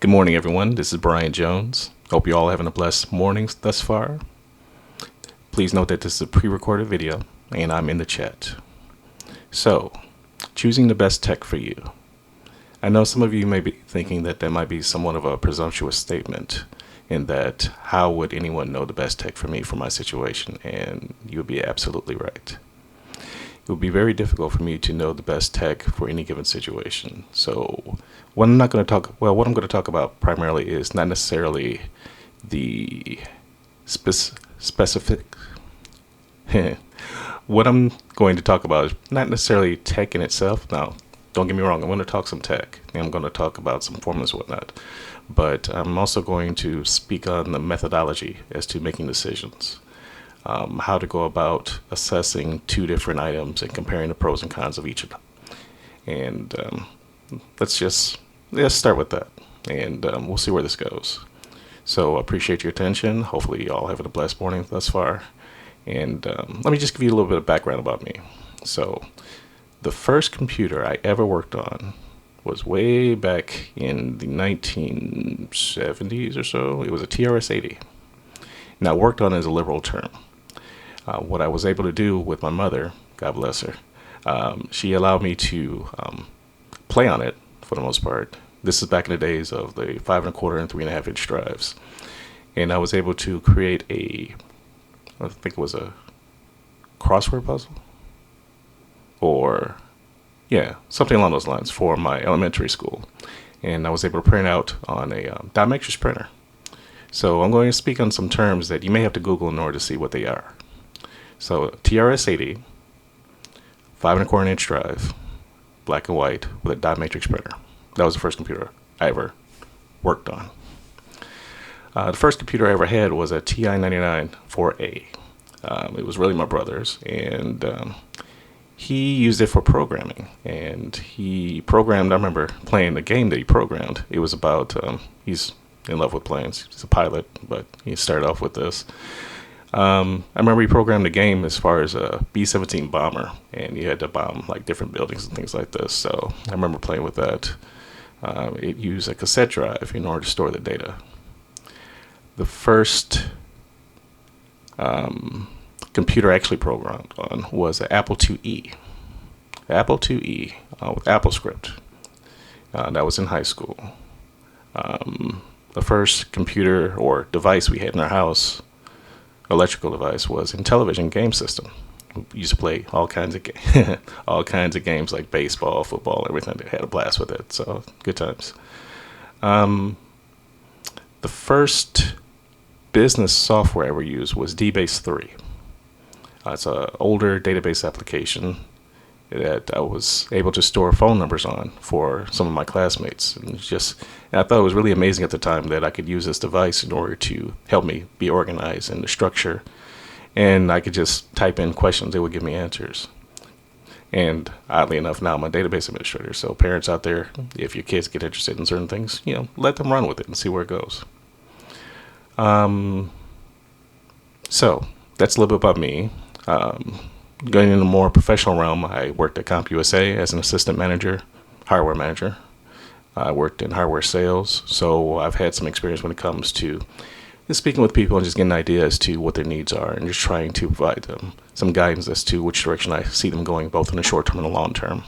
Good morning, everyone. This is Brian Jones. Hope you all having a blessed morning thus far. Please note that this is a pre-recorded video and I'm in the chat. So, choosing the best tech for you. I know some of you may be thinking that might be somewhat of a presumptuous statement in that how would anyone know the best tech for me for my situation? And you would be absolutely right. It would be very difficult for me to know the best tech for any given situation. So what I'm going to talk about primarily is not necessarily the specific. What I'm going to talk about is not necessarily tech in itself. Now, don't get me wrong. I'm going to talk some tech, and I'm going to talk about some formulas and whatnot. But I'm also going to speak on the methodology as to making decisions. How to go about assessing two different items and comparing the pros and cons of each of them. And let's start with that, and we'll see where this goes. So appreciate your attention. Hopefully you all having a blessed morning thus far. And let me just give you a little bit of background about me. So the first computer I ever worked on was way back in the 1970s or so. It was a TRS-80. Now, worked on is a liberal term. What I was able to do with my mother, God bless her, she allowed me to play on it for the most part. This is back in the days of the 5 1/4 and 3 1/2 inch drives. And I was able to create I think it was a crossword puzzle or, yeah, something along those lines for my elementary school. And I was able to print out on a dot matrix printer. So I'm going to speak on some terms that you may have to Google in order to see what they are. So TRS-80, 5 1/4 inch drive, black and white with a dot matrix printer. That was the first computer I ever worked on. The first computer I ever had was a TI-99 4A. It was really my brother's, and he used it for programming. And he programmed, I remember playing the game that he programmed. It was about, he's in love with planes. He's a pilot, but he started off with this. I remember he programmed the game as far as a B-17 bomber, and you had to bomb like different buildings and things like this. So I remember playing with that. It used a cassette drive in order to store the data. The first computer I actually programmed on was an Apple IIe. Apple IIe with AppleScript. That was in high school. The first computer or device we had in our house, electrical device, was in television game system. We used to play all kinds of all kinds of games like baseball, football, everything. They had a blast with it. So good times. The first business software I ever used was DBase 3. It's an older database application that I was able to store phone numbers on for some of my classmates. And I thought it was really amazing at the time that I could use this device in order to help me be organized in the structure. And I could just type in questions, they would give me answers. And oddly enough, now I'm a database administrator. So parents out there, if your kids get interested in certain things, let them run with it and see where it goes. So that's a little bit about me. Going in a more professional realm, I worked at CompUSA as an assistant manager, hardware manager. I worked in hardware sales, so I've had some experience when it comes to just speaking with people and just getting an idea as to what their needs are and just trying to provide them some guidance as to which direction I see them going, both in the short term and the long term.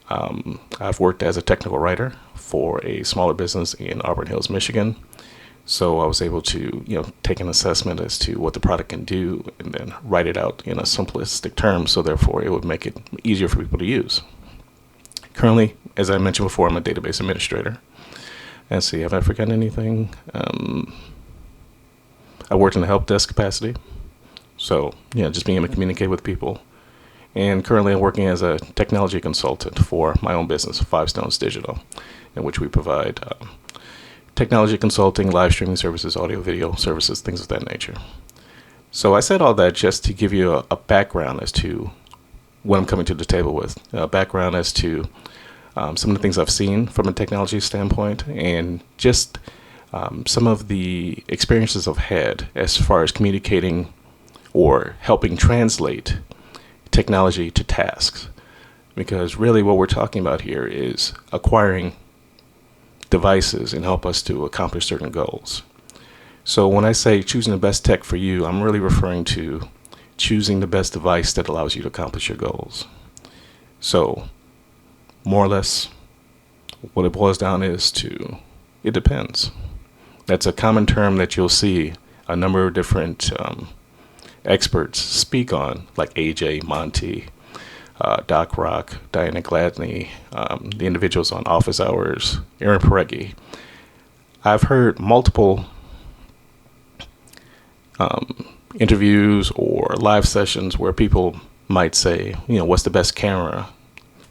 I've worked as a technical writer for a smaller business in Auburn Hills, Michigan. So I was able to, take an assessment as to what the product can do and then write it out in a simplistic term. So therefore, it would make it easier for people to use. Currently, as I mentioned before, I'm a database administrator. Let's see, have I forgotten anything? I worked in the help desk capacity. So, just being able to communicate with people. And currently I'm working as a technology consultant for my own business, Five Stones Digital, in which we provide technology consulting, live streaming services, audio, video services, things of that nature. So I said all that just to give you a background as to what I'm coming to the table with, a background as to some of the things I've seen from a technology standpoint, and just some of the experiences I've had as far as communicating or helping translate technology to tasks. Because really what we're talking about here is acquiring devices and help us to accomplish certain goals. So when I say choosing the best tech for you, I'm really referring to choosing the best device that allows you to accomplish your goals. So more or less what it boils down is to, it depends. That's a common term that you'll see a number of different experts speak on, like AJ, Monty, Doc Rock, Diana Gladney, the individuals on Office Hours, Aaron Parecki. I've heard multiple interviews or live sessions where people might say, what's the best camera?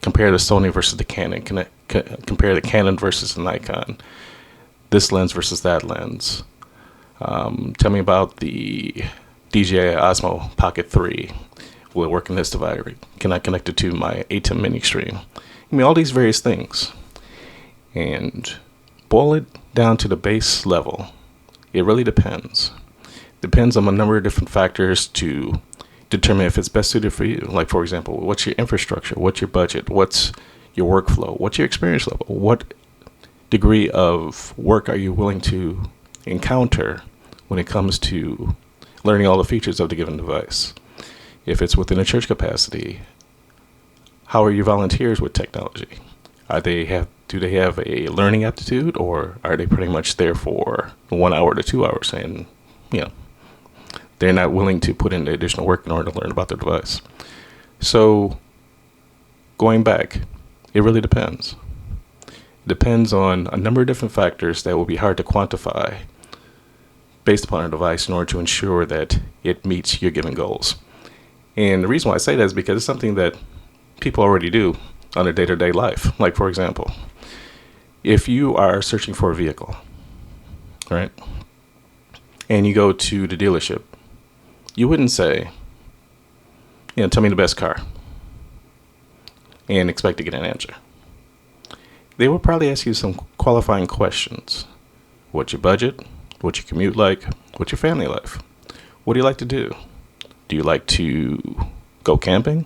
Compare the Sony versus the Canon. Compare the Canon versus the Nikon. This lens versus that lens. Tell me about the DJI Osmo Pocket 3. Will it work in this device? Can I connect it to my ATEM Mini Stream? All these various things. And boil it down to the base level. It really depends. Depends on a number of different factors to determine if it's best suited for you. Like, for example, what's your infrastructure? What's your budget? What's your workflow? What's your experience level? What degree of work are you willing to encounter when it comes to learning all the features of the given device? If it's within a church capacity, how are your volunteers with technology? Do they have a learning aptitude, or are they pretty much there for 1 hour to 2 hours and they're not willing to put in the additional work in order to learn about their device? So going back, it really depends. It depends on a number of different factors that will be hard to quantify based upon a device in order to ensure that it meets your given goals. And the reason why I say that is because it's something that people already do on their day-to-day life. Like, for example, if you are searching for a vehicle, right, and you go to the dealership, you wouldn't say, tell me the best car and expect to get an answer. They will probably ask you some qualifying questions. What's your budget? What's your commute like? What's your family life? What do you like to do? Do you like to go camping?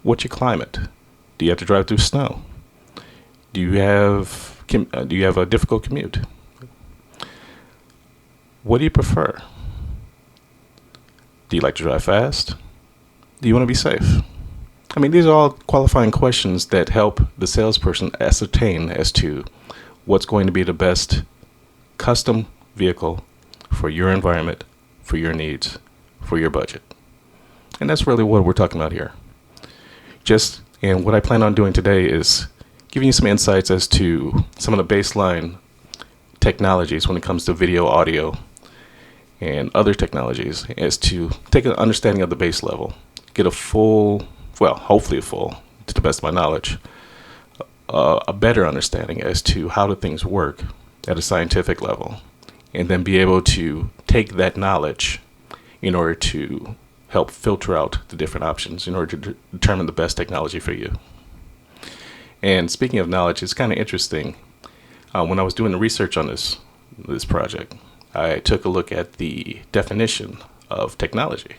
What's your climate? Do you have to drive through snow? Do you have a difficult commute? What do you prefer? Do you like to drive fast? Do you want to be safe? These are all qualifying questions that help the salesperson ascertain as to what's going to be the best custom vehicle for your environment, for your needs, for your budget. And that's really what we're talking about here. And what I plan on doing today is giving you some insights as to some of the baseline technologies when it comes to video, audio, and other technologies, as to take an understanding of the base level, get hopefully a full, to the best of my knowledge, a better understanding as to how do things work at a scientific level, and then be able to take that knowledge in order to help filter out the different options in order to determine the best technology for you. And speaking of knowledge, it's kind of interesting. When I was doing the research on this project, I took a look at the definition of technology,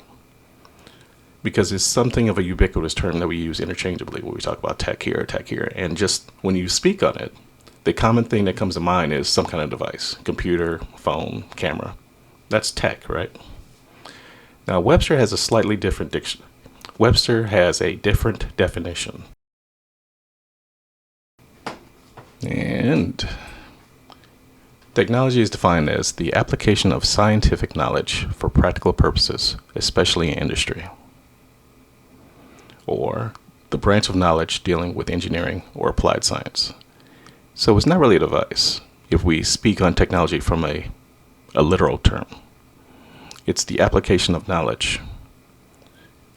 because it's something of a ubiquitous term that we use interchangeably when we talk about tech here. And just when you speak on it, the common thing that comes to mind is some kind of device, computer, phone, camera. That's tech, right? Now, Webster has a different definition. And technology is defined as the application of scientific knowledge for practical purposes, especially in industry, or the branch of knowledge dealing with engineering or applied science. So it's not really a device if we speak on technology from a literal term. It's the application of knowledge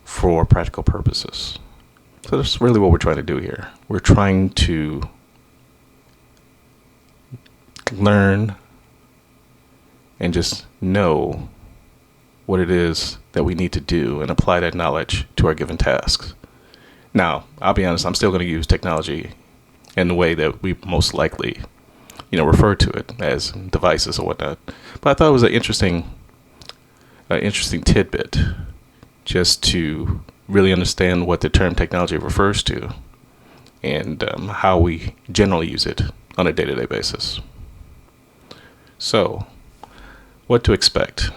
for practical purposes. So that's really what we're trying to do here. We're trying to learn and just know what it is that we need to do and apply that knowledge to our given tasks. Now, I'll be honest, I'm still going to use technology in the way that we most likely, refer to it, as devices or whatnot. But I thought it was an interesting tidbit just to really understand what the term technology refers to and how we generally use it on a day-to-day basis. So, what to expect?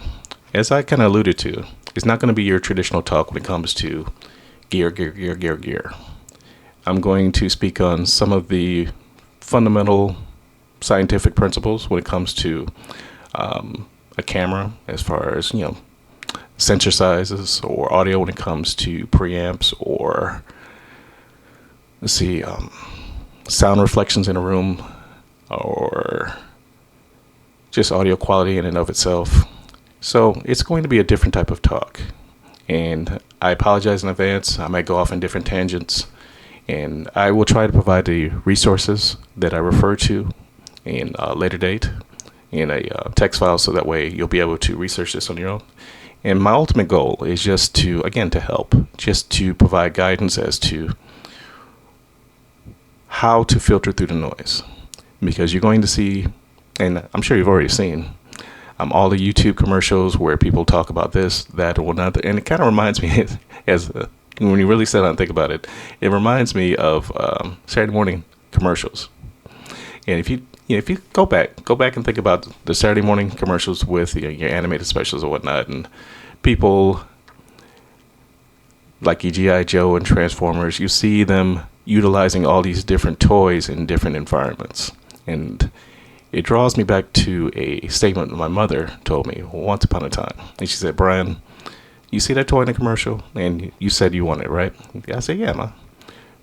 As I kind of alluded to, it's not going to be your traditional talk when it comes to gear. I'm going to speak on some of the fundamental scientific principles when it comes to a camera, as far as, sensor sizes, or audio when it comes to preamps, or sound reflections in a room, or just audio quality in and of itself. So it's going to be a different type of talk, and I apologize in advance. I might go off in different tangents, and I will try to provide the resources that I refer to in a later date in a text file, so that way you'll be able to research this on your own. And my ultimate goal is just to, again, to help, just to provide guidance as to how to filter through the noise. Because you're going to see, and I'm sure you've already seen, all the YouTube commercials where people talk about this, that, or whatnot. And it kind of reminds me, when you really sit down and think about it, it reminds me of Saturday morning commercials. And if you go back and think about the Saturday morning commercials with your animated specials or whatnot, and people like G.I. Joe and Transformers, you see them utilizing all these different toys in different environments. And it draws me back to a statement my mother told me once upon a time. And she said, "Brian, you see that toy in the commercial? And you said you want it, right?" I said, "Yeah, Ma."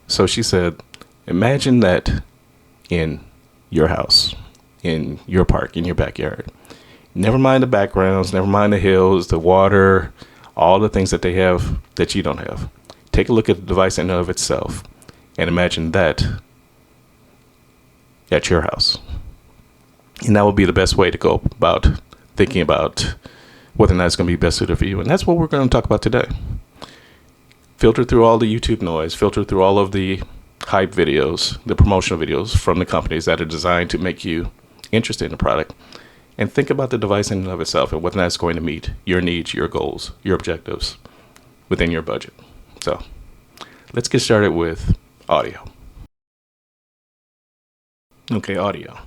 So she said, "Imagine that in your house, in your park, in your backyard. Never mind the backgrounds, never mind the hills, the water, all the things that they have that you don't have. Take a look at the device in and of itself, and imagine that at your house." And that would be the best way to go about thinking about whether or not it's going to be best suited for you. And that's what we're going to talk about today. Filter through all the YouTube noise, filter through all of the hype videos, the promotional videos from the companies that are designed to make you interested in the product, and think about the device in and of itself and whether or not it's going to meet your needs, your goals, your objectives within your budget. So let's get started with audio. Okay, audio.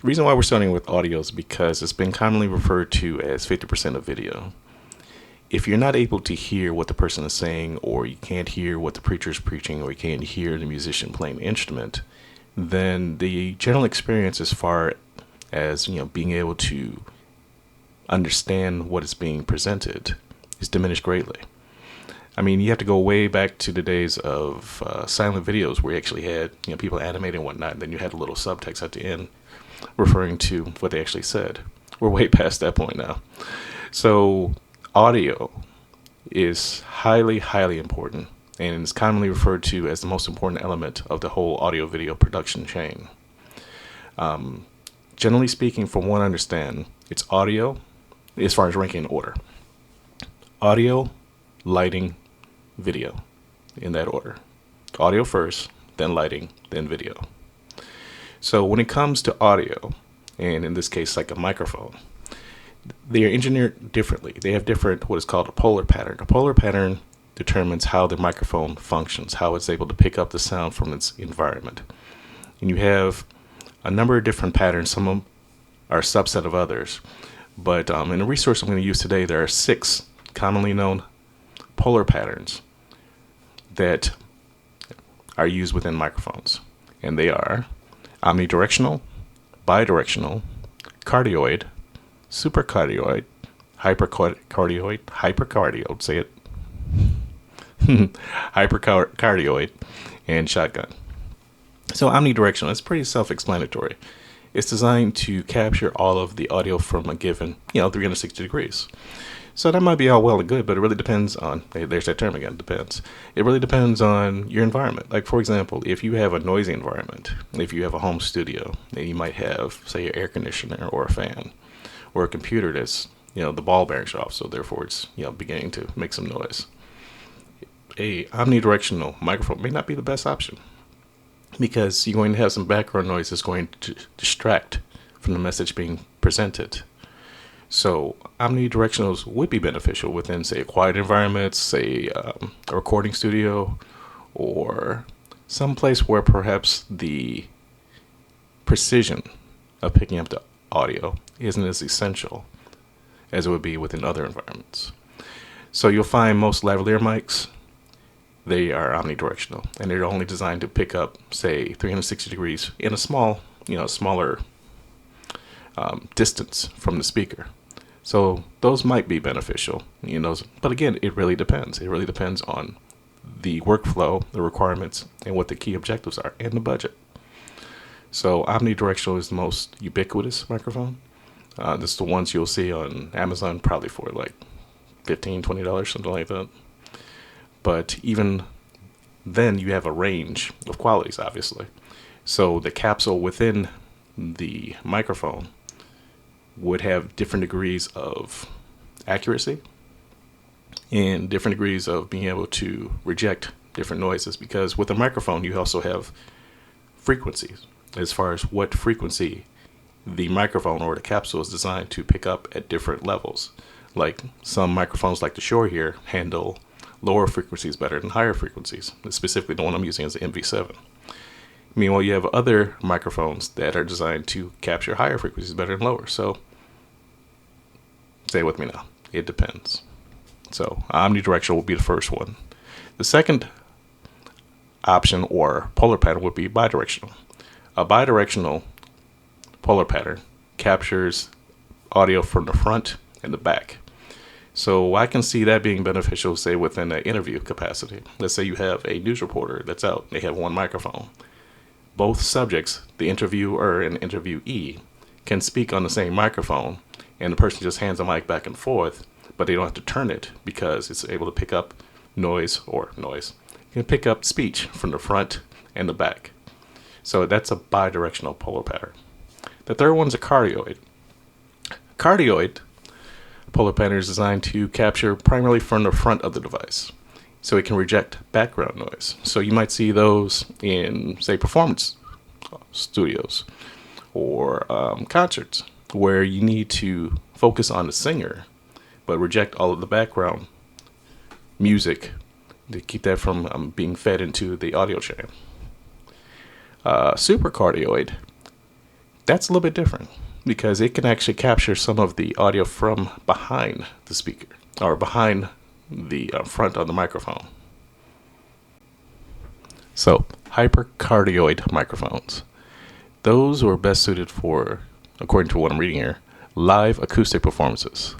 The reason why we're starting with audio is because it's been commonly referred to as 50% of video. If you're not able to hear what the person is saying, or you can't hear what the preacher is preaching, or you can't hear the musician playing the instrument, then the general experience as far as being able to understand what is being presented is diminished greatly. I mean, you have to go way back to the days of silent videos where you actually had people animating and whatnot, and then you had a little subtext at the end referring to what they actually said. We're way past that point now. So audio is highly, highly important, and is commonly referred to as the most important element of the whole audio video production chain. Generally speaking, from what I understand, it's audio, as far as ranking in order: audio, lighting, video, in that order. Audio first, then lighting, then video. So when it comes to audio, and in this case like a microphone, they are engineered differently. They have different, what is called a polar pattern. A polar pattern determines how the microphone functions, how it's able to pick up the sound from its environment. And you have a number of different patterns. Some of them are a subset of others. But in the resource I'm going to use today, there are 6 commonly known polar patterns that are used within microphones. And they are omnidirectional, bidirectional, cardioid, supercardioid, hypercardioid, say it, hypercardioid, and shotgun. So omnidirectional, it's pretty self-explanatory. It's designed to capture all of the audio from a given, 360 degrees. So that might be all well and good, but it really depends on, there's that term again, depends. It really depends on your environment. Like, for example, if you have a noisy environment, if you have a home studio, then you might have, say, your air conditioner or a fan, or a computer that's, the ball bearings are off, so therefore it's, beginning to make some noise. A omnidirectional microphone may not be the best option, because you're going to have some background noise that's going to distract from the message being presented. So omnidirectionals would be beneficial within, say, a quiet environment, say a recording studio, or some place where perhaps the precision of picking up the audio isn't as essential as it would be within other environments. So you'll find most lavalier mics, they are omnidirectional, and they're only designed to pick up, say, 360 degrees in a smaller distance from the speaker. So those might be beneficial, but again, it really depends. It really depends on the workflow, the requirements, and what the key objectives are, and the budget. So omnidirectional is the most ubiquitous microphone. This is the ones you'll see on Amazon probably for like $15, $20, something like that. But even then, you have a range of qualities, obviously. So the capsule within the microphone would have different degrees of accuracy and different degrees of being able to reject different noises, because with a microphone you also have frequencies as far as what frequency the microphone or the capsule is designed to pick up at different levels. Like some microphones like the Shure here handle lower frequencies better than higher frequencies. Specifically, the one I'm using is the MV7. Meanwhile, you have other microphones that are designed to capture higher frequencies better than lower. So, stay with me now. It depends. So, omnidirectional will be the first one. The second option or polar pattern would be bidirectional. A bidirectional polar pattern captures audio from the front and the back. So I can see that being beneficial, say, within an interview capacity. Let's say you have a news reporter that's out. They have one microphone. Both subjects, the interviewer and interviewee, can speak on the same microphone, and the person just hands the mic back and forth, but they don't have to turn it because it's able to pick up noise. It can pick up speech from the front and the back. So that's a bidirectional polar pattern. The third one's a cardioid. Cardioid polar pattern is designed to capture primarily from the front of the device, so it can reject background noise. So you might see those in, say, performance studios or concerts, where you need to focus on the singer but reject all of the background music to keep that from being fed into the audio channel. Supercardioid, that's a little bit different, because it can actually capture some of the audio from behind the speaker or behind the front of the microphone. So, hypercardioid microphones. Those were best suited for, according to what I'm reading here, live acoustic performances.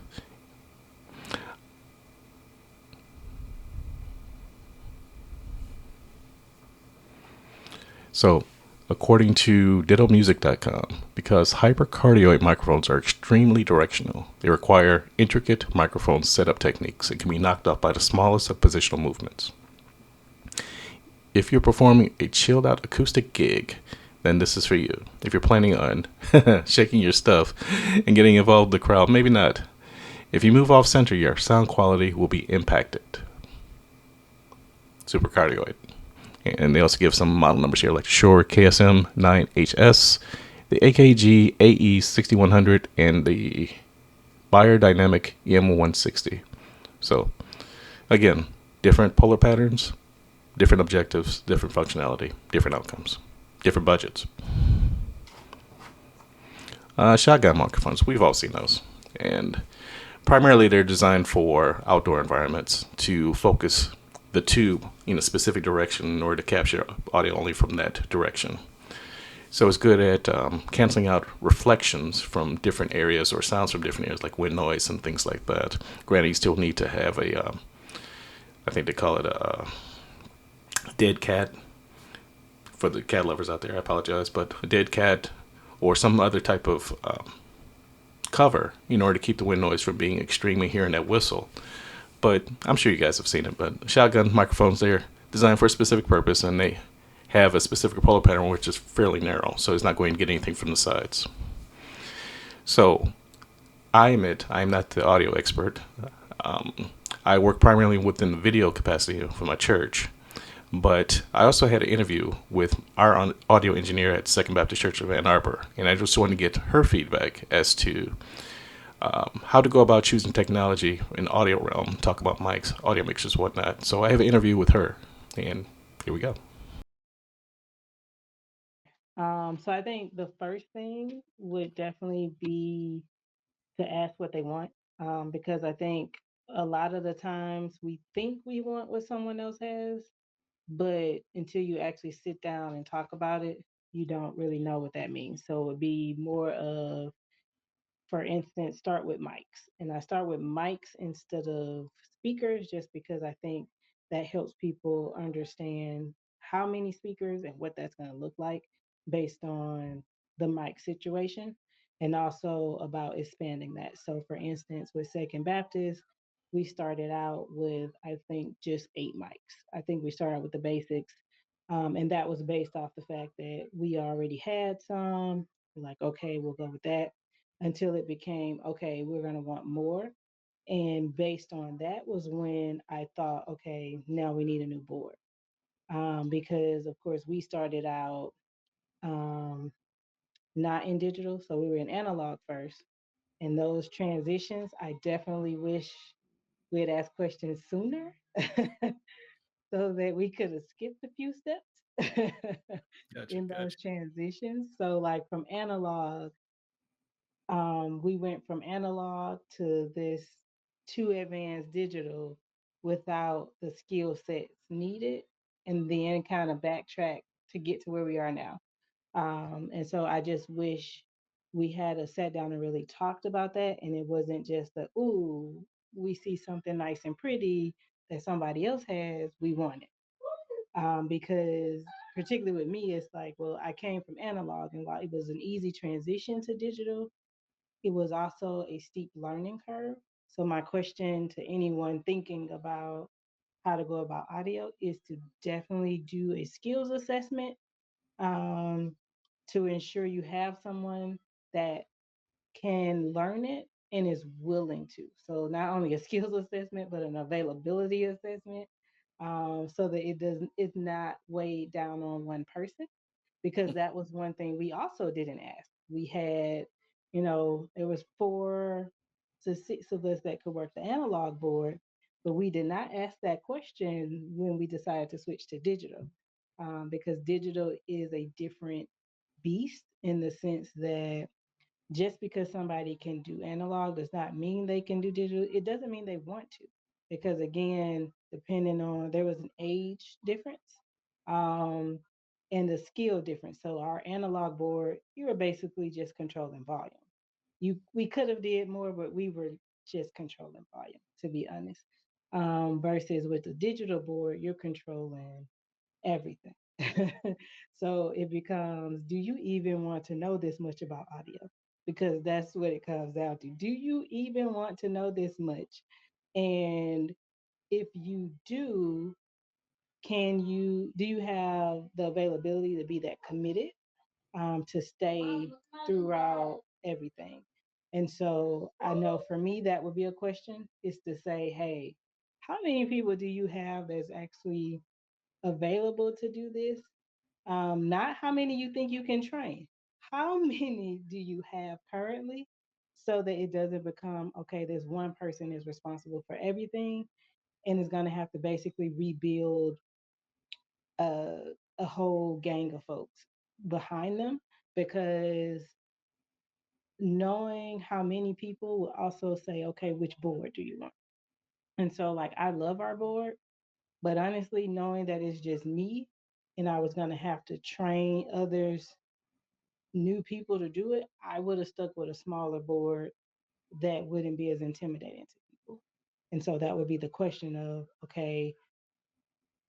So, according to dittomusic.com, because hypercardioid microphones are extremely directional, they require intricate microphone setup techniques and can be knocked off by the smallest of positional movements. If you're performing a chilled out acoustic gig, then this is for you. If you're planning on shaking your stuff and getting involved in the crowd, maybe not. If you move off center, your sound quality will be impacted. Supercardioid. And they also give some model numbers here, like Shure KSM 9HS, the AKG AE6100, and the Beyerdynamic EM160. So, again, different polar patterns, different objectives, different functionality, different outcomes, different budgets. Shotgun microphones, we've all seen those. And primarily they're designed for outdoor environments to focus the tube in a specific direction in order to capture audio only from that direction. So it's good at canceling out reflections from different areas or sounds from different areas, like wind noise and things like that. Granted, you still need to have a, I think they call it a dead cat. For the cat lovers out there, I apologize, but a dead cat or some other type of cover in order to keep the wind noise from being extremely hearing that whistle. But I'm sure you guys have seen it. But shotgun microphones, they're designed for a specific purpose, and they have a specific polar pattern which is fairly narrow, so it's not going to get anything from the sides. So I admit I'm not the audio expert. I work primarily within the video capacity for my church, but I also had an interview with our audio engineer at Second Baptist Church of Ann Arbor, and I just wanted to get her feedback as to how to go about choosing technology in the audio realm, talk about mics, audio mixers, whatnot. So I have an interview with her, and here we go. So I think the first thing would definitely be to ask what they want, because I think a lot of the times we think we want what someone else has, but until you actually sit down and talk about it, you don't really know what that means. So it would be more of, for instance, start with mics. And I start with mics instead of speakers just because I think that helps people understand how many speakers and what that's going to look like based on the mic situation, and also about expanding that. So, for instance, with Second Baptist, we started out with, I think, just 8 mics. I think we started with the basics. And that was based off the fact that we already had some. We're like, okay, we'll go with that, until it became, okay, we're going to want more. And based on that was when I thought, okay, now we need a new board. Because, of course, we started out um, not in digital. So we were in analog first. And those transitions, I definitely wish we had asked questions sooner so that we could have skipped a few steps Gotcha, in those gotcha. transitions. So, like from analog, we went from analog to this to advanced digital without the skill sets needed, and then kind of backtrack to get to where we are now. And so I just wish we had a sat down and really talked about that, and it wasn't just the, ooh, we see something nice and pretty that somebody else has, we want it. Because particularly with me, it's like, well, I came from analog, and while it was an easy transition to digital, it was also a steep learning curve. So my question to anyone thinking about how to go about audio is to definitely do a skills assessment, um, to ensure you have someone that can learn it and is willing to. So not only a skills assessment, but an availability assessment, so that it's not weighed down on one person, because that was one thing we also didn't ask. We had, there was 4 to 6 of us that could work the analog board, but we did not ask that question when we decided to switch to digital, because digital is a different beast in the sense that just because somebody can do analog does not mean they can do digital. It doesn't mean they want to, because again, depending on, there was an age difference, um, and the skill difference. So our analog board, you were basically just controlling volume. We could have did more, but we were just controlling volume, to be honest. Versus with the digital board, you're controlling everything. So it becomes, do you even want to know this much about audio? Because that's what it comes down to. Do you even want to know this much? And if you do, do you have the availability to be that committed, to stay throughout everything? And so I know for me, that would be a question, is to say, hey, how many people do you have that's actually available to do this? Not how many you think you can train. How many do you have currently, so that it doesn't become, okay, there's one person is responsible for everything and is going to have to basically rebuild a, a whole gang of folks behind them, because knowing how many people will also say, okay, which board do you want? And so, like, I love our board, but honestly, knowing that it's just me and I was going to have to train others, new people, to do it, I would have stuck with a smaller board that wouldn't be as intimidating to people. And so that would be the question of, okay,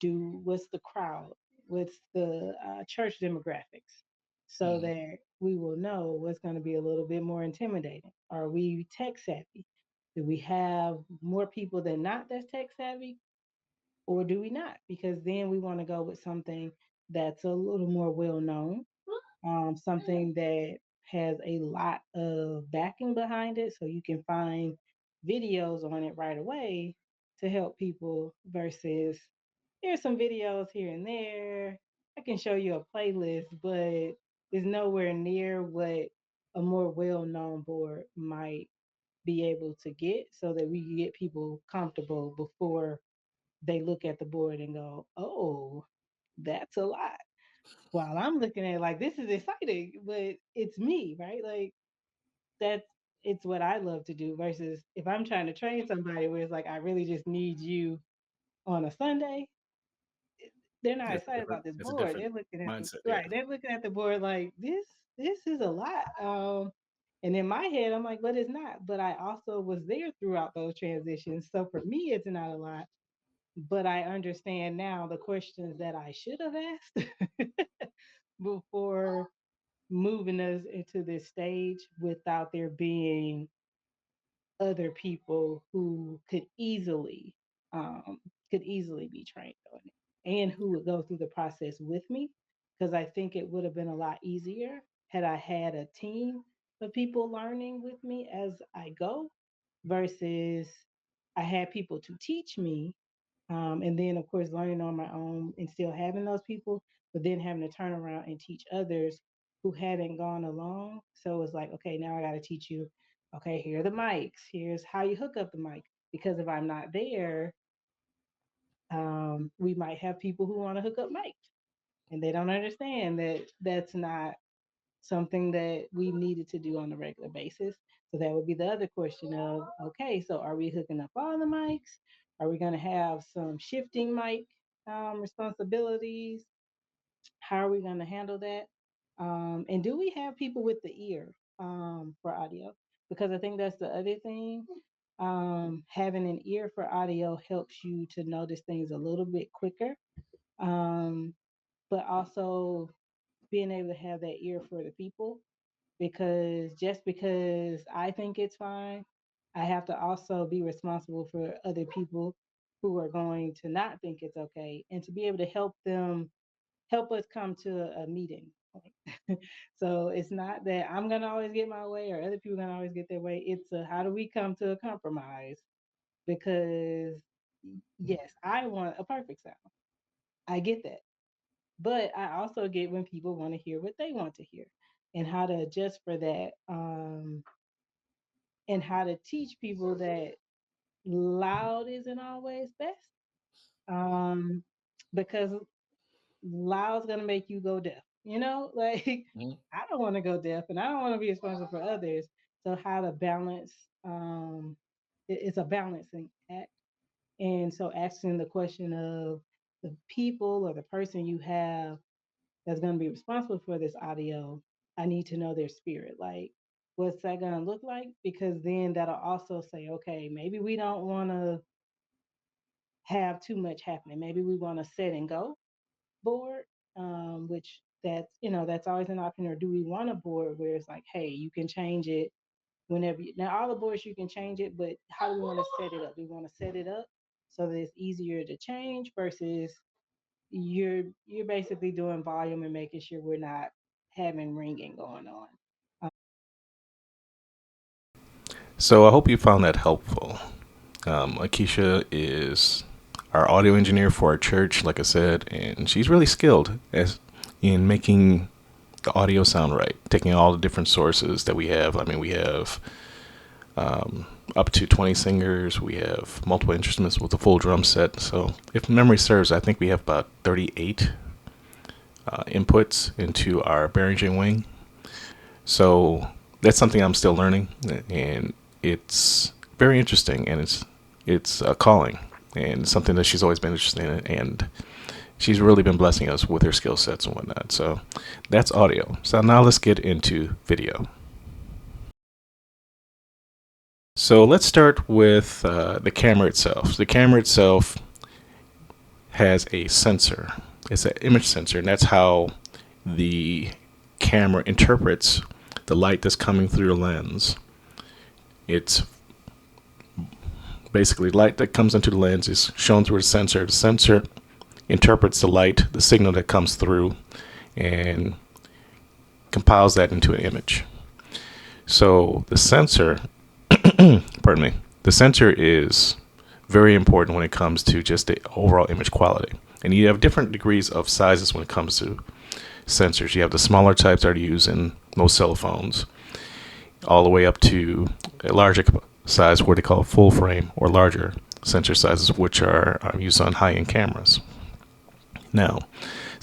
what's the crowd? What's the church demographics? So Mm. that we will know what's going to be a little bit more intimidating. Are we tech savvy? Do we have more people than not that's tech savvy, or do we not? Because then we want to go with something that's a little more well known, something that has a lot of backing behind it, so you can find videos on it right away to help people, versus here's some videos here and there. I can show you a playlist, but it's nowhere near what a more well known board might be able to get, so that we can get people comfortable before they look at the board and go, oh, that's a lot. while I'm looking at it like this is exciting, but it's me, right? Like that's it's what I love to do versus if I'm trying to train somebody where it's like I really just need you on a Sunday, they're not It's excited different. about this It's a board. different They're looking at the mindset. Yeah. right. They're looking at the board like this is a lot. And in my head, I'm like, but it's not. But I also was there throughout those transitions. So for me, it's not a lot. But I understand now the questions that I should have asked before moving us into this stage without there being other people who um, could easily be trained on it and who would go through the process with me because I think it would have been a lot easier had I had a team of people learning with me as I go versus I had people to teach me, and then of course learning on my own and still having those people, but then having to turn around and teach others who hadn't gone along. So it's like, okay, now I got to teach you. Okay, here are the mics. Here's how you hook up the mic. Because if I'm not there, we might have people who want to hook up mics, and they don't understand that that's not something that we needed to do on a regular basis. So that would be the other question of, okay, so are we hooking up all the mics? Are we going to have some shifting mic responsibilities? How are we going to handle that? And do we have people with the ear for audio? Because I think that's the other thing. Having an ear for audio helps you to notice things a little bit quicker, um, but also being able to have that ear for the people because just because I think it's fine, I have to also be responsible for other people who are going to not think it's okay and to be able to help us come to a meeting point. So it's not that I'm going to always get my way or other people are going to always get their way. It's a how do we come to a compromise? Because yes, I want a perfect sound. I get that. But I also get when people want to hear what they want to hear and how to adjust for that, and how to teach people that loud isn't always best, um, because loud's going to make you go deaf. Like Mhm. I don't want to go deaf and I don't want to be responsible for others. So, how to balance, it's a balancing act. And so, asking the question of the people or the person you have that's going to be responsible for this audio, I need to know their spirit. Like, what's that going to look like? Because then that'll also say, okay, maybe we don't want to have too much happening. Maybe we want to set and go board, which that's always an option. Or do we want a board where it's like, hey, you can change it whenever now all the boards you can change it, but how do we want to set it up? Do we want to set it up so that it's easier to change versus you're basically doing volume and making sure we're not having ringing going on. So I hope you found that helpful. Akeisha is our audio engineer for our church, like I said, and she's really skilled as in making the audio sound right, taking all the different sources that we have. I mean, we have up to 20 singers. We have multiple instruments with a full drum set. So, if memory serves, I think we have about 38 inputs into our Behringer wing. So that's something I'm still learning, and it's very interesting, and it's a calling, and something that she's always been interested in, and she's really been blessing us with her skill sets and whatnot. So that's audio. So now let's get into video. So let's start with the camera itself. The camera itself has a sensor. It's an image sensor, and that's how the camera interprets the light that's coming through the lens. It's basically light that comes into the lens is shown through a sensor. The sensor interprets the light, the signal that comes through, and compiles that into an image. So the sensor, pardon me, the sensor is very important when it comes to just the overall image quality. And you have different degrees of sizes when it comes to sensors. You have the smaller types that are used in most cell phones, all the way up to a larger size, what they call full frame or larger sensor sizes, which are used on high-end cameras. Now,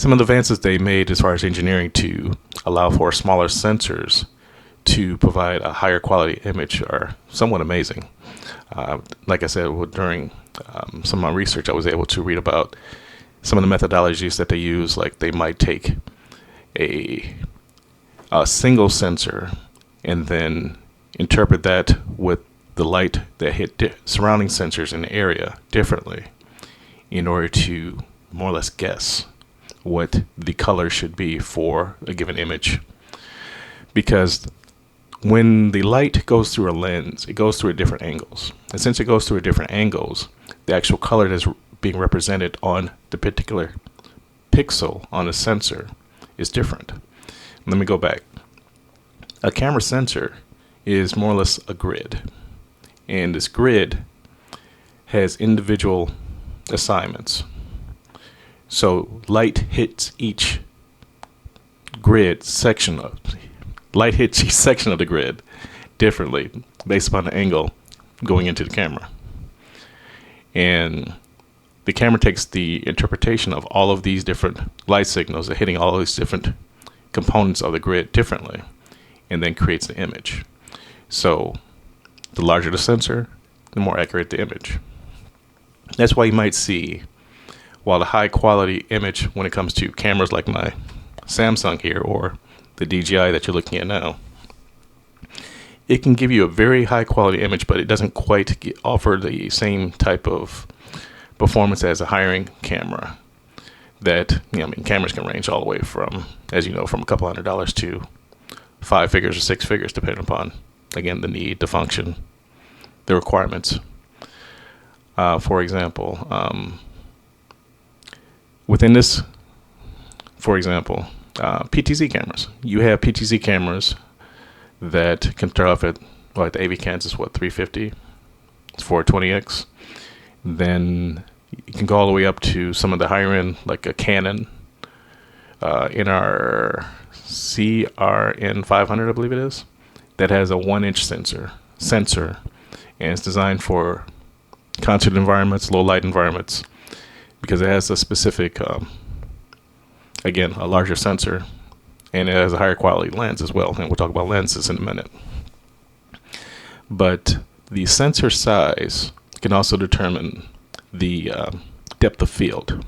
Some of the advances they made as far as engineering to allow for smaller sensors to provide a higher quality image are somewhat amazing. Like I said, during some of my research, I was able to read about some of the methodologies that they use. Like they might take a single sensor and then interpret that with the light that hit surrounding sensors in the area differently in order to more or less guess what the color should be for a given image. Because when the light goes through a lens, it goes through at different angles. And since it goes through at different angles, the actual color that's being represented on the particular pixel on the sensor is different. Let me go back. A camera sensor is more or less a grid. And this grid has individual assignments. So light hits each section of the grid differently based upon the angle going into the camera. And the camera takes the interpretation of all of these different light signals that hitting all of these different components of the grid differently and then creates the image. So the larger the sensor, the more accurate the image. That's why you might see, while the high quality image when it comes to cameras like my Samsung here or the DJI that you're looking at now, it can give you a very high quality image, but it doesn't quite offer the same type of performance as a higher end camera. That, cameras can range all the way from, as you know, from a couple $100s to 5 figures or 6 figures, depending upon, again, the need, the function, the requirements. For example, within this, PTZ cameras. You have PTZ cameras that can start off at, like the AV cans is 350. It's 420X. Then you can go all the way up to some of the higher end, like a Canon, in our CRN 500, I believe it is, that has a 1-inch sensor, and it's designed for concert environments, low light environments, because it has a specific, again, a larger sensor, and it has a higher quality lens as well. And we'll talk about lenses in a minute. But the sensor size can also determine the depth of field.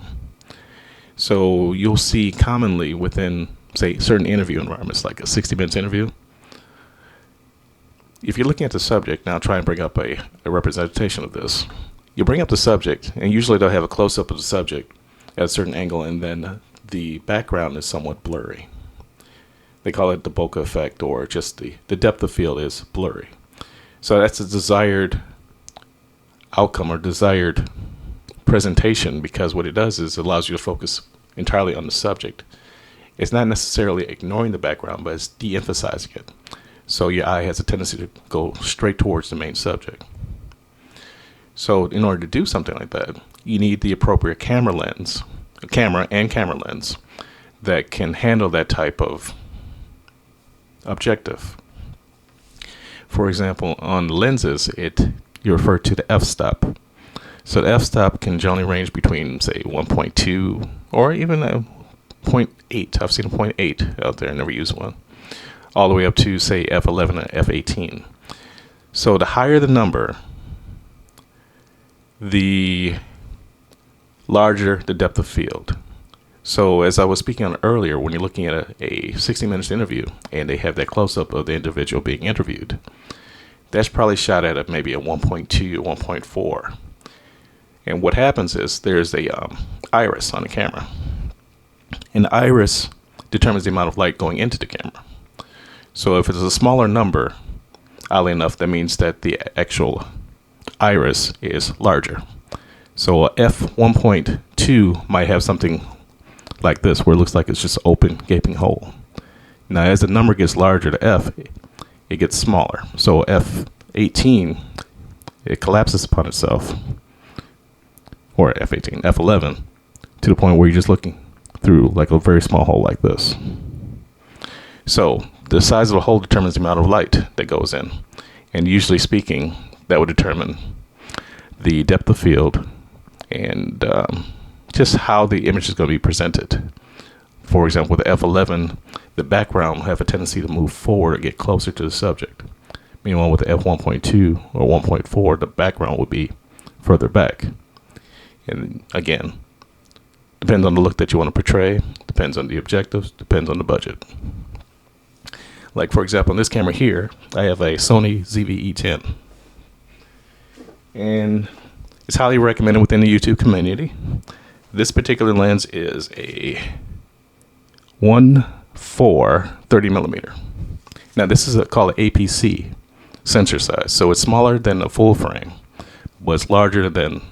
So you'll see commonly within, say, certain interview environments, like a 60 minutes interview, if you're looking at the subject, now try and bring up a representation of this. You bring up the subject, and usually they'll have a close-up of the subject at a certain angle, and then the background is somewhat blurry. They call it the bokeh effect, or just the depth of field is blurry. So that's a desired outcome or desired presentation, because what it does is it allows you to focus entirely on the subject. It's not necessarily ignoring the background, but it's de-emphasizing it. So your eye has a tendency to go straight towards the main subject. So in order to do something like that, you need the appropriate camera lens that can handle that type of objective. For example, on lenses, you refer to the f-stop. So the f-stop can generally range between, say, 1.2 or even a 0.8. I've seen a 0.8 out there, I never used one. All the way up to, say, f11 and f18. So the higher the number, the larger the depth of field. So as I was speaking on earlier, when you're looking at a 60 minutes interview and they have that close-up of the individual being interviewed, that's probably shot at maybe a 1.2 or 1.4. And what happens is there's a iris on the camera. And the iris determines the amount of light going into the camera. So if it's a smaller number, oddly enough, that means that the actual iris is larger. So a f1.2 might have something like this, where it looks like it's just open, gaping hole. Now, as the number gets larger, the f, it gets smaller. So f18, it collapses upon itself, or f18, f11, to the point where you're just looking through like a very small hole like this. So the size of the hole determines the amount of light that goes in. And usually speaking, that would determine the depth of field and just how the image is going to be presented. For example, with the F11, the background will have a tendency to move forward or get closer to the subject. Meanwhile, with the F1.2 or 1.4, the background would be further back. And again, depends on the look that you want to portray, depends on the objectives, depends on the budget. Like, for example, in this camera here, I have a Sony ZV-E10. And it's highly recommended within the YouTube community. This particular lens is a 1.4 30 millimeter. Now, this is called an APC sensor size. So it's smaller than a full frame, but it's larger than,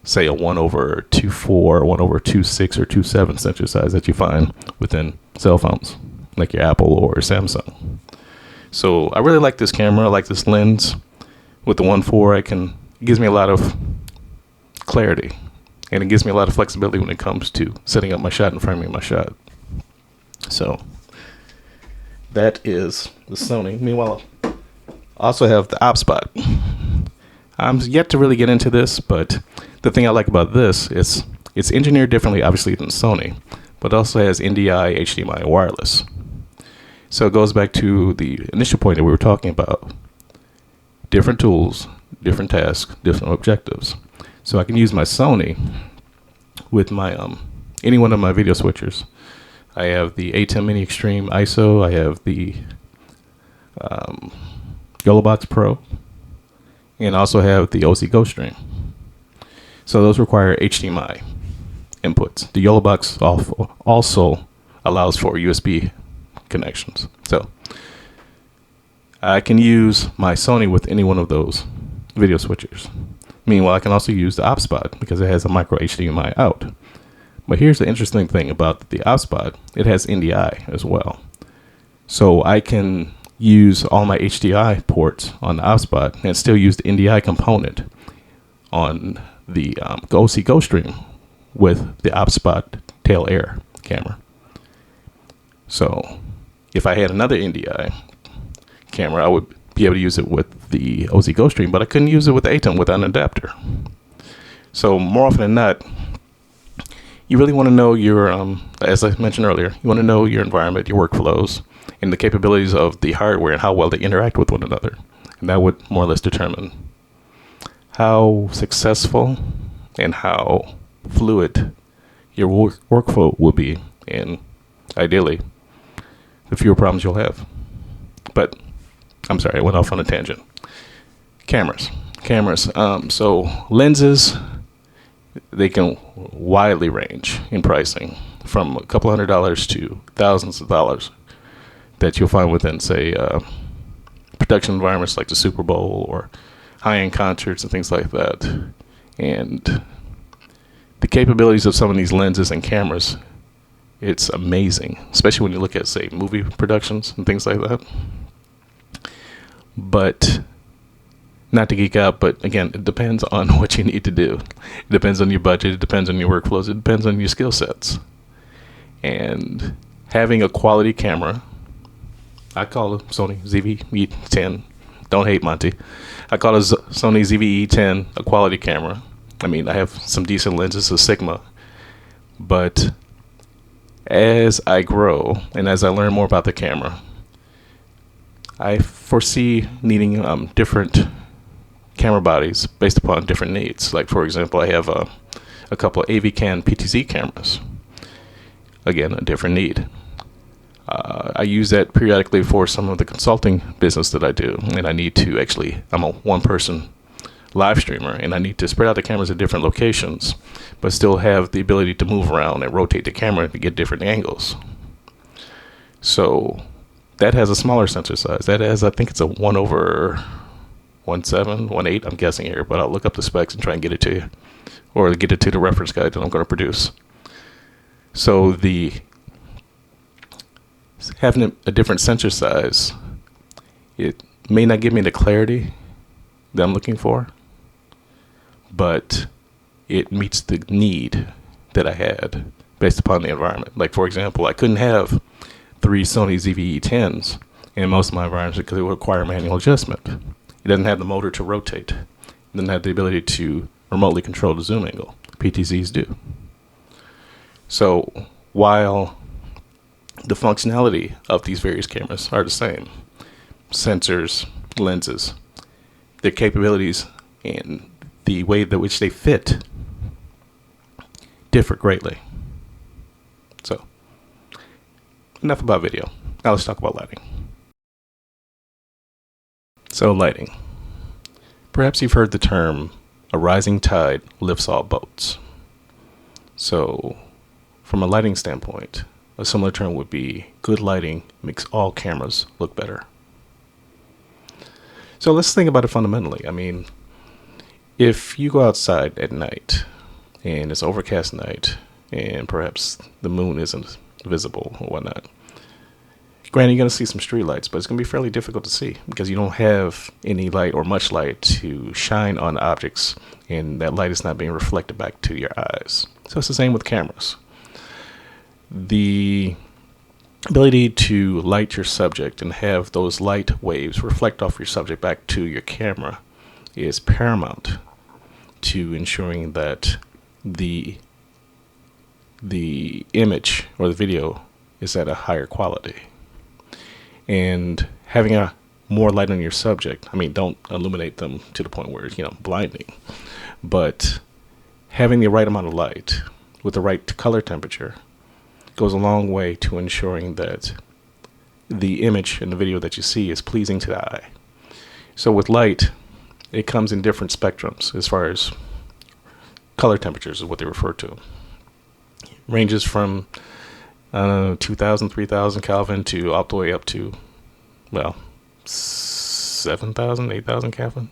say, a 1/2.4, 1/2.6, or 2.7 sensor size that you find within cell phones, like your Apple or Samsung. So I really like this camera. I like this lens. With the 1.4, it gives me a lot of clarity, and it gives me a lot of flexibility when it comes to setting up my shot and framing my shot. So that is the Sony. Meanwhile, I also have the OpSpot. I'm yet to really get into this, but the thing I like about this is it's engineered differently, obviously, than Sony, but also has NDI, HDMI, and wireless. So it goes back to the initial point that we were talking about. Different tools, different tasks, different objectives. So I can use my Sony with my any one of my video switchers. I have the A10 Mini Extreme ISO. I have the YOLOBox Pro, and also have the OC Go Stream. So those require HDMI inputs. The YOLOBox also allows for USB connections. So I can use my Sony with any one of those video switchers. Meanwhile, I can also use the OpSpot because it has a micro HDMI out. But here's the interesting thing about the OpSpot. It has NDI as well. So I can use all my HDI ports on the OpSpot and still use the NDI component on the OC Go Stream with the OpSpot tail air camera. So if I had another NDI camera, I would be able to use it with the OC Go Stream, but I couldn't use it with the ATEM without an adapter. So more often than not, you really want to know your, as I mentioned earlier, you want to know your environment, your workflows, and the capabilities of the hardware and how well they interact with one another. And that would more or less determine how successful and how fluid your workflow will be, and ideally, the fewer problems you'll have. But I'm sorry, I went off on a tangent. Cameras. So lenses, they can widely range in pricing from a couple $100s to thousands of dollars that you'll find within, say, production environments like the Super Bowl or high-end concerts and things like that. And the capabilities of some of these lenses and cameras, it's amazing, especially when you look at, say, movie productions and things like that. But not to geek out, but again, it depends on what you need to do. It depends on your budget. It depends on your workflows. It depends on your skill sets. And having a quality camera, I call it Sony ZV-E10. Don't hate Monty. I call it Sony ZV-E10 a quality camera. I mean, I have some decent lenses, a Sigma, but as I grow and as I learn more about the camera, I foresee needing different camera bodies based upon different needs. Like, for example, I have a couple of AVCAN PTZ cameras. Again, a different need. I use that periodically for some of the consulting business that I do, and I need to I'm a one-person live streamer, and I need to spread out the cameras at different locations, but still have the ability to move around and rotate the camera to get different angles. So that has a smaller sensor size. That has, I think it's a 1/1.7, 1/8, I'm guessing here, but I'll look up the specs and try and get it to you, or get it to the reference guide that I'm going to produce. So having a different sensor size, it may not give me the clarity that I'm looking for, but it meets the need that I had based upon the environment. Like, for example, I couldn't have 3 Sony ZV-E10s in most of my environments because it would require manual adjustment. It doesn't have the motor to rotate. It doesn't have the ability to remotely control the zoom angle. PTZs do. So while The functionality of these various cameras are the same. Sensors, lenses, their capabilities, and the way that which they fit differ greatly. So, enough about video. Now let's talk about lighting. So, lighting. Perhaps you've heard the term, a rising tide lifts all boats. So, from a lighting standpoint, a similar term would be good lighting makes all cameras look better. So let's think about it fundamentally. I mean, if you go outside at night and it's overcast night and perhaps the moon isn't visible or whatnot, granted, you're going to see some street lights, but it's going to be fairly difficult to see because you don't have any light or much light to shine on objects, and that light is not being reflected back to your eyes. So it's the same with cameras. The ability to light your subject and have those light waves reflect off your subject back to your camera is paramount to ensuring that the image or the video is at a higher quality. And having a more light on your subject, I mean, don't illuminate them to the point where it's, blinding, but having the right amount of light with the right color temperature goes a long way to ensuring that the image in the video that you see is pleasing to the eye. So with light, it comes in different spectrums as far as color temperatures is what they refer to. Ranges from 2,000, 3,000 Kelvin to all the way up to, 7,000, 8,000 Kelvin.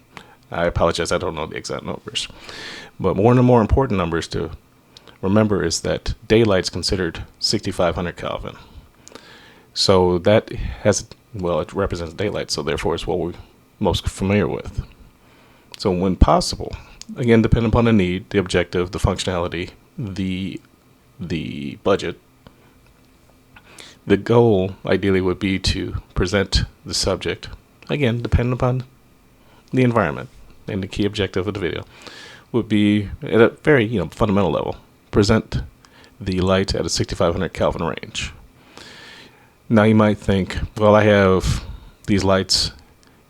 I apologize, I don't know the exact numbers. But one of the more important numbers to remember is that daylight is considered 6,500 Kelvin. So that it represents daylight, so therefore it's what we're most familiar with. So when possible, again, depending upon the need, the objective, the functionality, the budget, the goal ideally would be to present the subject, again, depending upon the environment, and the key objective of the video would be at a very fundamental level, present the light at a 6,500 Kelvin range. Now you might think, well, I have these lights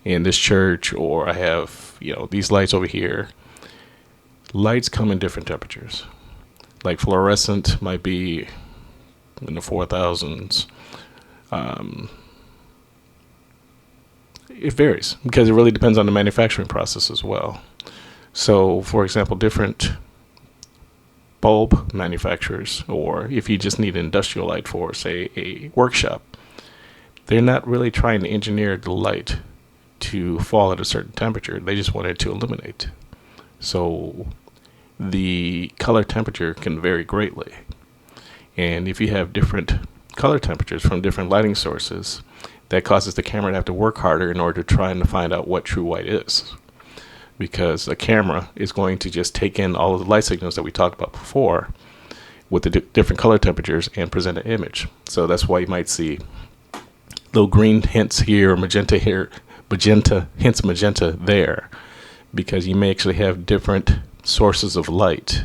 in this church, or I have these lights over here. Lights come in different temperatures. Like fluorescent might be in the 4,000s. It varies because it really depends on the manufacturing process as well. So, for example, different bulb manufacturers, or if you just need an industrial light for, say, a workshop, they're not really trying to engineer the light to fall at a certain temperature. They just want it to illuminate. So the color temperature can vary greatly. And if you have different color temperatures from different lighting sources, that causes the camera to have to work harder in order to try and find out what true white is. Because a camera is going to just take in all of the light signals that we talked about before with the different color temperatures and present an image. So that's why you might see little green hints here, magenta here, magenta hints magenta there, because you may actually have different sources of light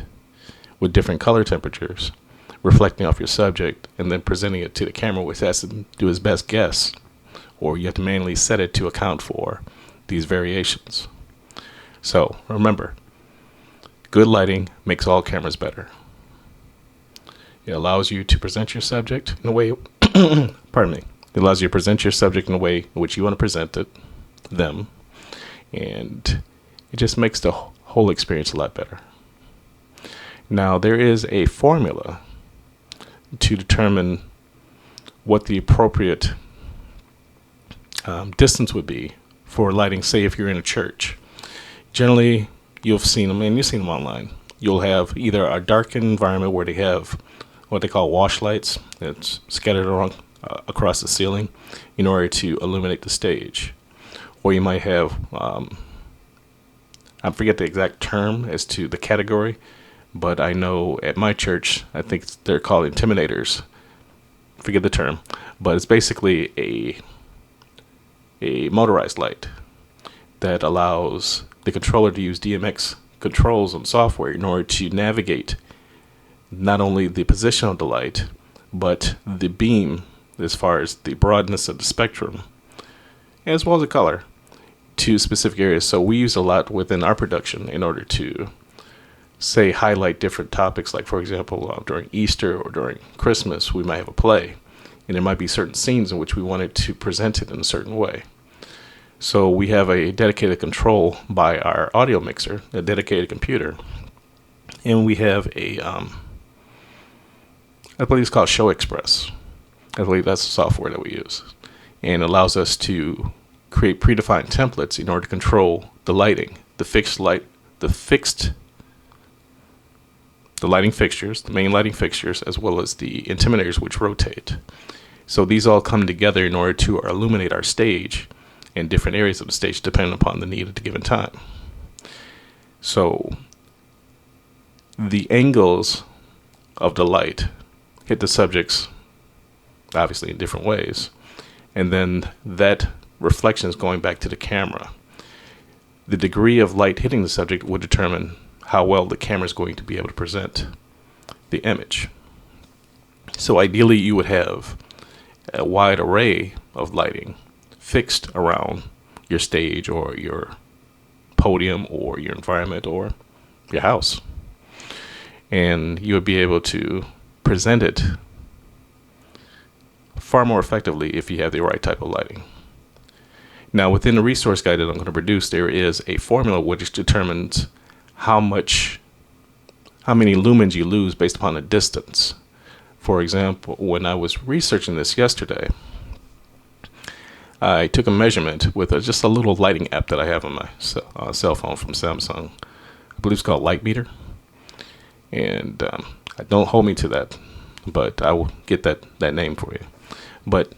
with different color temperatures reflecting off your subject and then presenting it to the camera, which has to do its best guess, or you have to manually set it to account for these variations. So remember, good lighting makes all cameras better. It allows you to present your subject in a way, pardon me, it allows you to present your subject in a way in which you want to present them, and it just makes the whole experience a lot better. Now, there is a formula to determine what the appropriate distance would be for lighting, say if you're in a church. Generally, you've seen them, and you've seen them online. You'll have either a darkened environment where they have what they call wash lights that's scattered around, across the ceiling in order to illuminate the stage. Or you might have, I forget the exact term as to the category, but I know at my church, I think they're called intimidators. Forget the term, but it's basically a motorized light that allows the controller to use DMX controls and software in order to navigate not only the position of the light, but the beam, as far as the broadness of the spectrum, as well as the color, to specific areas. So we use a lot within our production in order to, say, highlight different topics. Like, for example, during Easter or during Christmas, we might have a play, and there might be certain scenes in which we wanted to present it in a certain way. So we have a dedicated control by our audio mixer, a dedicated computer, and we have a, I believe it's called Show Express. I believe that's the software that we use, and allows us to create predefined templates in order to control the lighting, the lighting fixtures, the main lighting fixtures, as well as the intimidators which rotate. So these all come together in order to illuminate our stage in different areas of the stage depending upon the need at a given time. So the angles of the light hit the subjects obviously in different ways, and then that reflection is going back to the camera. The degree of light hitting the subject would determine how well the camera is going to be able to present the image. So ideally you would have a wide array of lighting fixed around your stage or your podium or your environment or your house, and you would be able to present it far more effectively if you have the right type of lighting. Now, within the resource guide that I'm going to produce, there is a formula which determines how many lumens you lose based upon the distance. For example, when I was researching this yesterday, I took a measurement with just a little lighting app that I have on my cell phone from Samsung. I believe it's called Light Meter. And don't hold me to that, but I will get that name for you. But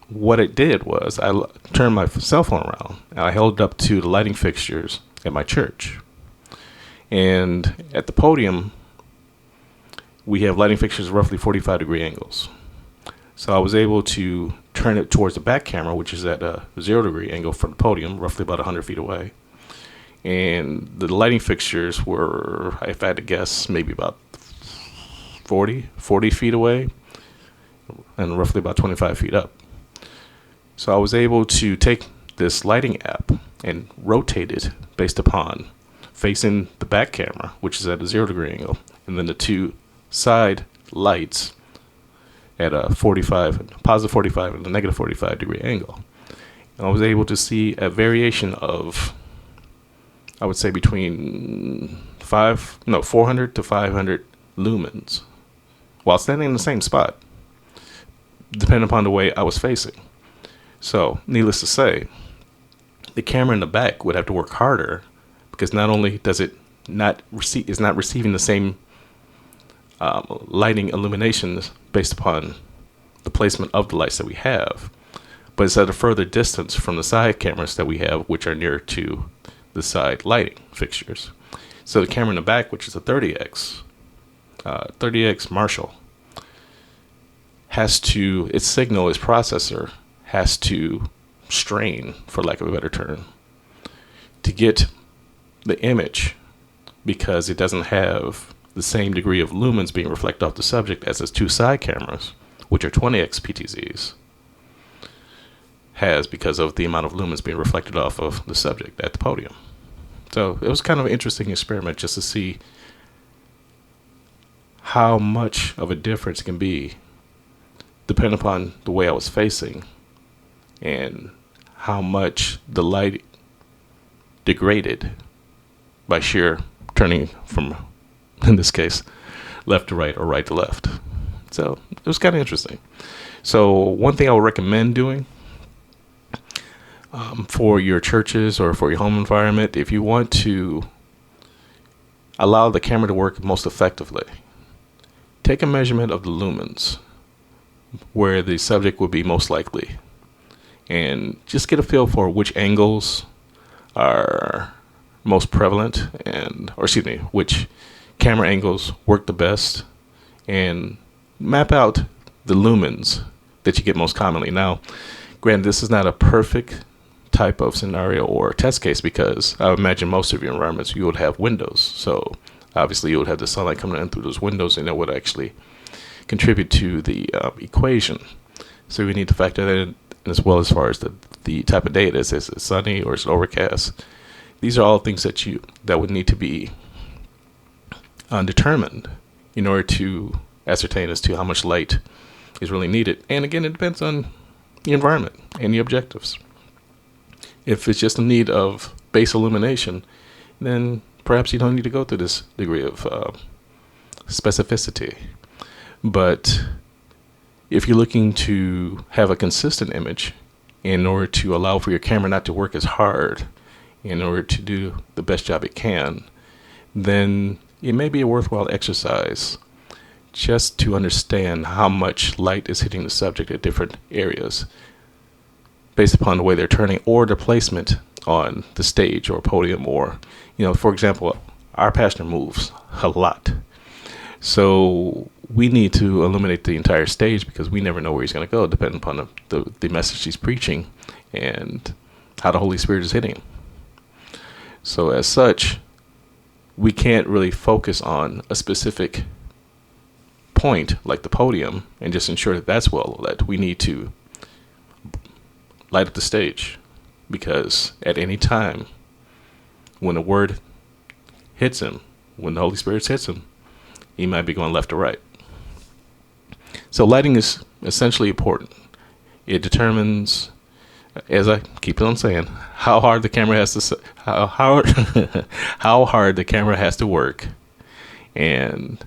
what it did was I turned my cell phone around and I held it up to the lighting fixtures at my church. And at the podium, we have lighting fixtures roughly 45-degree angles. So I was able to turn it towards the back camera, which is at a 0-degree angle from the podium, roughly about 100 feet away. And the lighting fixtures were, if I had to guess, maybe about 40 feet away and roughly about 25 feet up. So I was able to take this lighting app and rotate it based upon facing the back camera, which is at a 0-degree angle, and then the two side lights at a positive 45 and a negative 45-degree angle. And I was able to see a variation of, I would say, between 400 to 500 lumens while standing in the same spot, depending upon the way I was facing. So, needless to say, the camera in the back would have to work harder because not only does it not receiving the same lighting illuminations based upon the placement of the lights that we have, but it's at a further distance from the side cameras that we have, which are near to the side lighting fixtures. So the camera in the back, which is a 30x Marshall, its processor has to strain, for lack of a better term, to get the image because it doesn't have the same degree of lumens being reflected off the subject as its two side cameras, which are 20x PTZs, has because of the amount of lumens being reflected off of the subject at the podium. So it was kind of an interesting experiment just to see how much of a difference it can be depending upon the way I was facing and how much the light degraded by sheer turning from, in this case, left to right or right to left. So it was kind of interesting. So one thing I would recommend doing for your churches or for your home environment, if you want to allow the camera to work most effectively, take a measurement of the lumens where the subject would be most likely, and just get a feel for which angles are most prevalent which camera angles work the best, and map out the lumens that you get most commonly. Now, granted, this is not a perfect type of scenario or test case because I would imagine most of your environments you would have windows. So obviously you would have the sunlight coming in through those windows, and it would actually contribute to the equation. So we need to factor that in as well as far as the type of day it is. Is it sunny or is it overcast? These are all things that would need to be determined in order to ascertain as to how much light is really needed. And again, it depends on the environment and the objectives. If it's just a need of base illumination, then perhaps you don't need to go through this degree of specificity. But if you're looking to have a consistent image in order to allow for your camera not to work as hard, in order to do the best job it can, then it may be a worthwhile exercise just to understand how much light is hitting the subject at different areas based upon the way they're turning or the placement on the stage or podium, or, for example, our pastor moves a lot. So we need to illuminate the entire stage because we never know where he's going to go, depending upon the message he's preaching and how the Holy Spirit is hitting him. So as such, we can't really focus on a specific point like the podium and just ensure that that's well lit. We need to light up the stage, because at any time when the word hits him, when the Holy Spirit hits him, he might be going left or right. So lighting is essentially important. It determines, as I keep on saying, how hard the camera has to how hard the camera has to work, and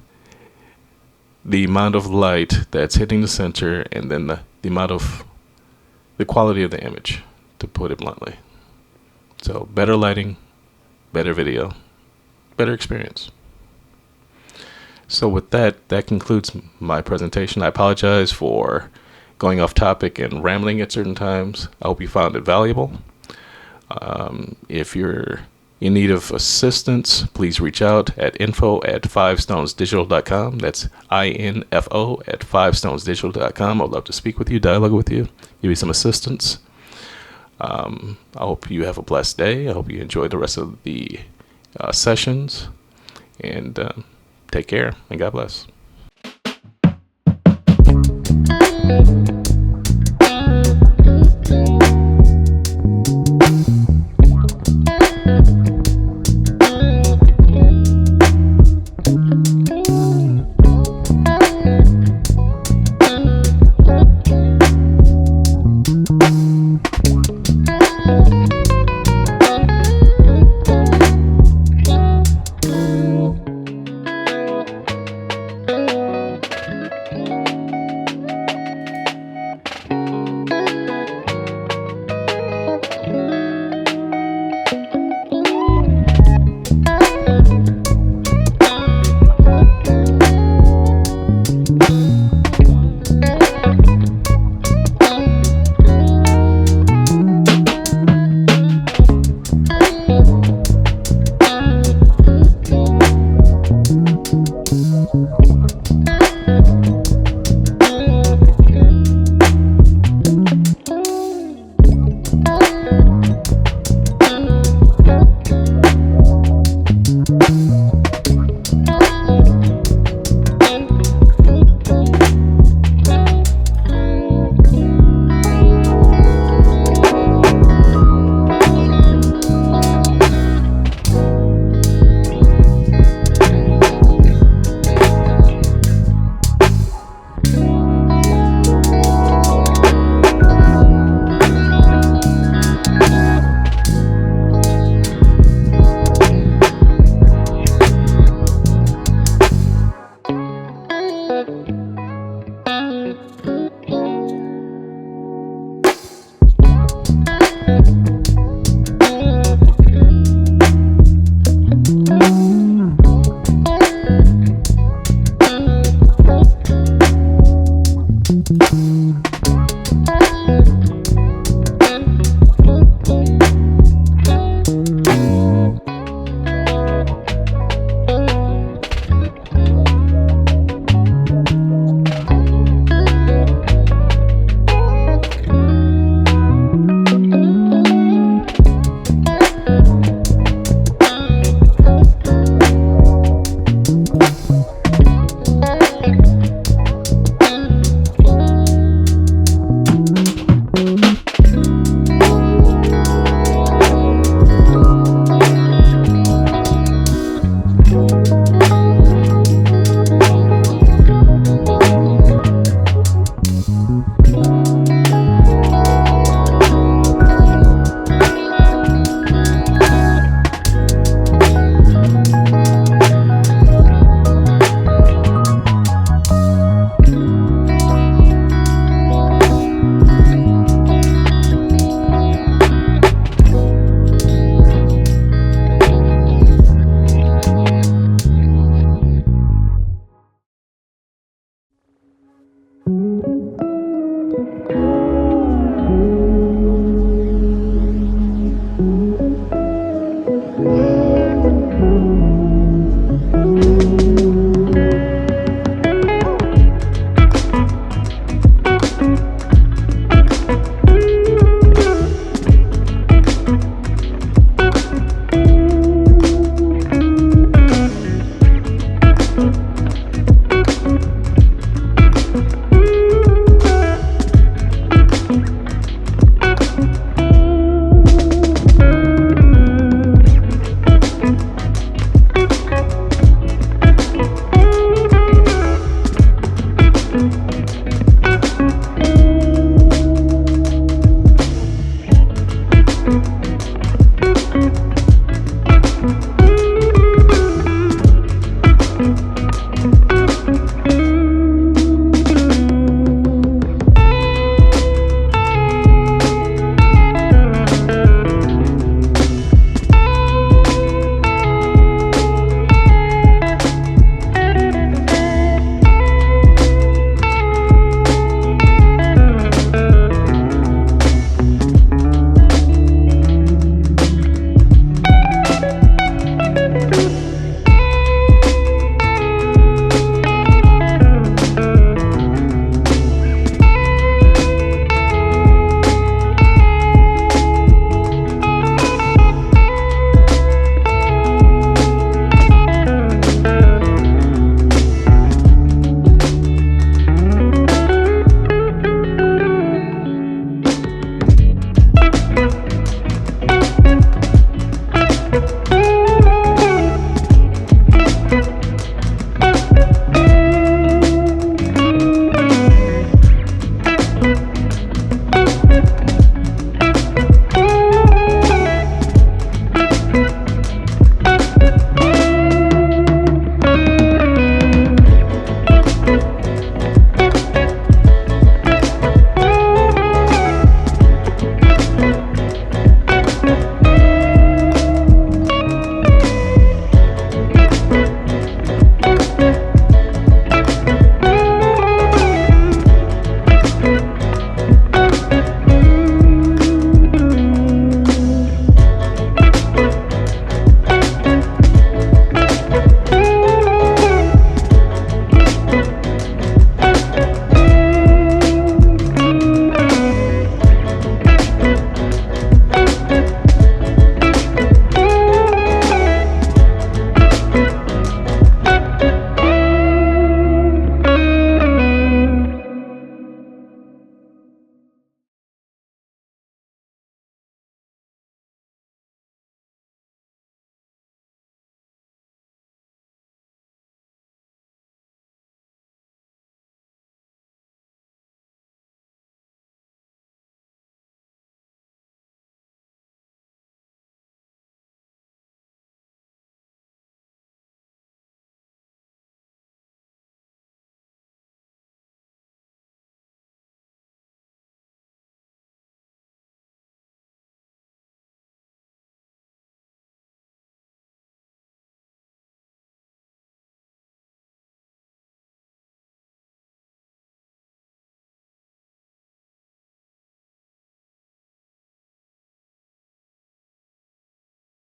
the amount of light that's hitting the center, and then the amount of the quality of the image, to put it bluntly. So better lighting, better video, better experience. So with that concludes my presentation. I apologize for going off topic and rambling at certain times. I hope you found it valuable. If you're in need of assistance, please reach out at info@fivestonesdigital.com. That's info@fivestonesdigital.com. I'd love to speak with you, dialogue with you, give you some assistance. I hope you have a blessed day. I hope you enjoy the rest of the sessions, and take care, and God bless.